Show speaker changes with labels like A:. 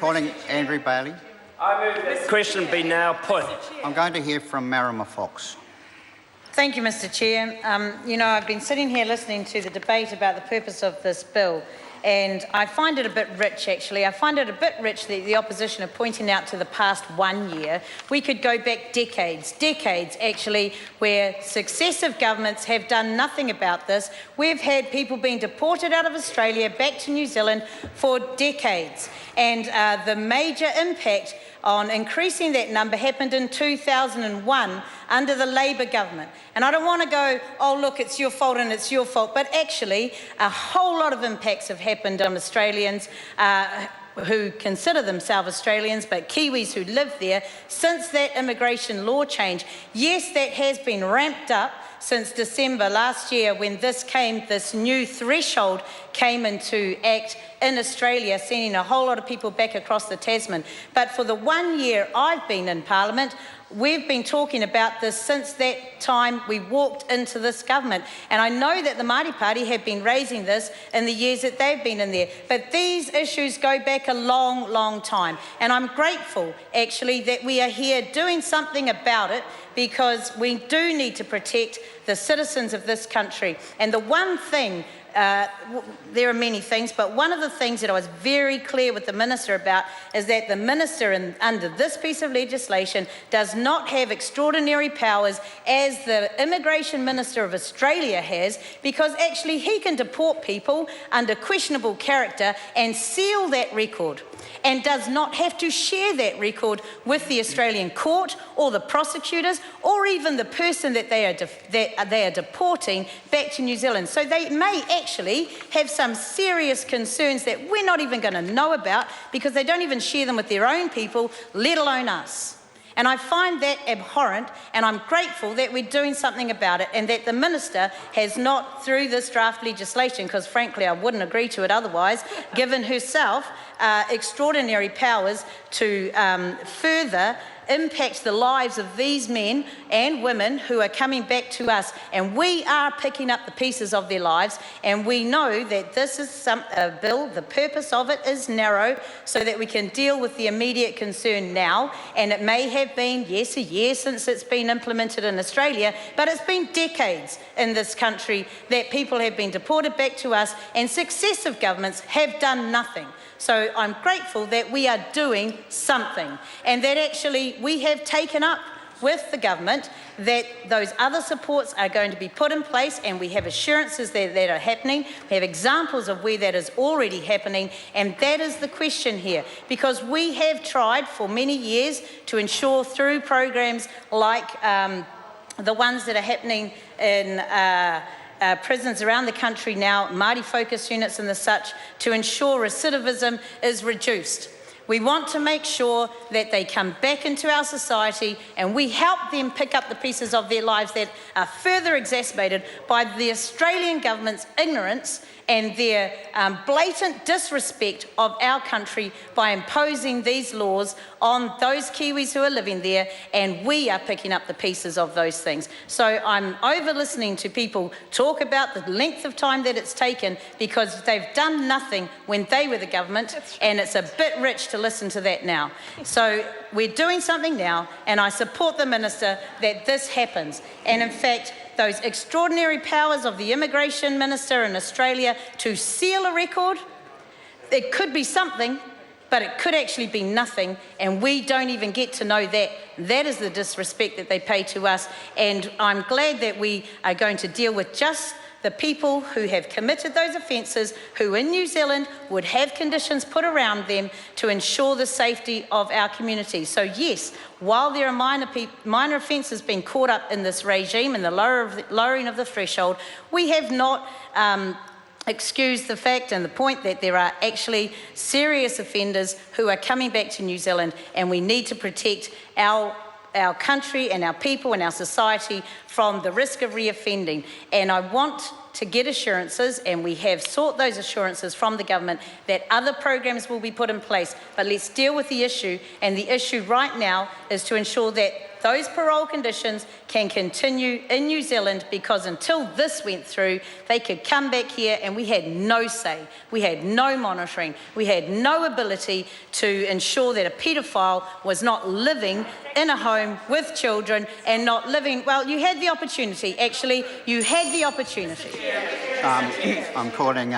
A: Calling Andrew Bailey.
B: I move this question be now put.
A: I'm going to hear from Marama Fox.
C: Thank you, Mr Chair. I've been sitting here listening to the debate about the purpose of this bill, and I find it a bit rich, actually. I find it a bit rich that the opposition are pointing out to the past 1 year. We could go back decades, actually, where successive governments have done nothing about this. We've had people being deported out of Australia back to New Zealand for decades, and the major impact on increasing that number happened in 2001 under the Labor government. And I don't want to go, oh look, it's your fault and it's your fault, but actually a whole lot of impacts have happened on Australians who consider themselves Australians, but Kiwis who live there since that immigration law change. Yes, that has been ramped up since December last year when this new threshold came into act in Australia, sending a whole lot of people back across the Tasman. But for the 1 year I've been in Parliament, we've been talking about this since that time we walked into this government. And I know that the Māori Party have been raising this in the years that they've been in there. But these issues go back a long, long time. And I'm grateful, actually, that we are here doing something about it, because we do need to protect the citizens of this country. And the one thing, there are many things, but one of the things that I was very clear with the Minister about is that the Minister under this piece of legislation does not have extraordinary powers as the Immigration Minister of Australia has, because actually he can deport people under questionable character and seal that record, and does not have to share that record with the Australian court or the prosecutors or even the person that they are deporting back to New Zealand. So they may actually have some serious concerns that we're not even going to know about, because they don't even share them with their own people, let alone us. And I find that abhorrent, and I'm grateful that we're doing something about it, and that the Minister has not, through this draft legislation, because frankly I wouldn't agree to it otherwise, given herself extraordinary powers to further impact the lives of these men and women who are coming back to us. And we are picking up the pieces of their lives, and we know that this is a bill, the purpose of it is narrow, so that we can deal with the immediate concern now. And it may have been, yes, a year since it's been implemented in Australia, but it's been decades in this country that people have been deported back to us, and successive governments have done nothing. So I'm grateful that we are doing something, and that actually we have taken up with the government that those other supports are going to be put in place, and we have assurances that are happening. We have examples of where that is already happening, and that is the question here, because we have tried for many years to ensure through programs like the ones that are happening in prisons around the country now, Māori focus units and the such, to ensure recidivism is reduced. We want to make sure that they come back into our society, and we help them pick up the pieces of their lives that are further exacerbated by the Australian government's ignorance and their blatant disrespect of our country by imposing these laws on those Kiwis who are living there, and we are picking up the pieces of those things. So I'm over listening to people talk about the length of time that it's taken, because they've done nothing when they were the government, and it's a bit rich to listen to that now. So we're doing something now, and I support the Minister that this happens. And in fact, those extraordinary powers of the Immigration Minister in Australia to seal a record, it could be something, but it could actually be nothing, and we don't even get to know that. That is the disrespect that they pay to us, and I'm glad that we are going to deal with just the people who have committed those offences, who in New Zealand would have conditions put around them to ensure the safety of our community. So yes, while there are minor offences being caught up in this regime and the lowering of the threshold, we have not excused the fact and the point that there are actually serious offenders who are coming back to New Zealand, and we need to protect our country and our people and our society from the risk of reoffending. And I want to get assurances, and we have sought those assurances from the government, that other programs will be put in place. But let's deal with the issue, and the issue right now is to ensure that those parole conditions can continue in New Zealand, because until this went through, they could come back here and we had no say. We had no monitoring. We had no ability to ensure that a paedophile was not living in a home with children and not living, well, you had the opportunity, actually, you had the opportunity.
A: I'm calling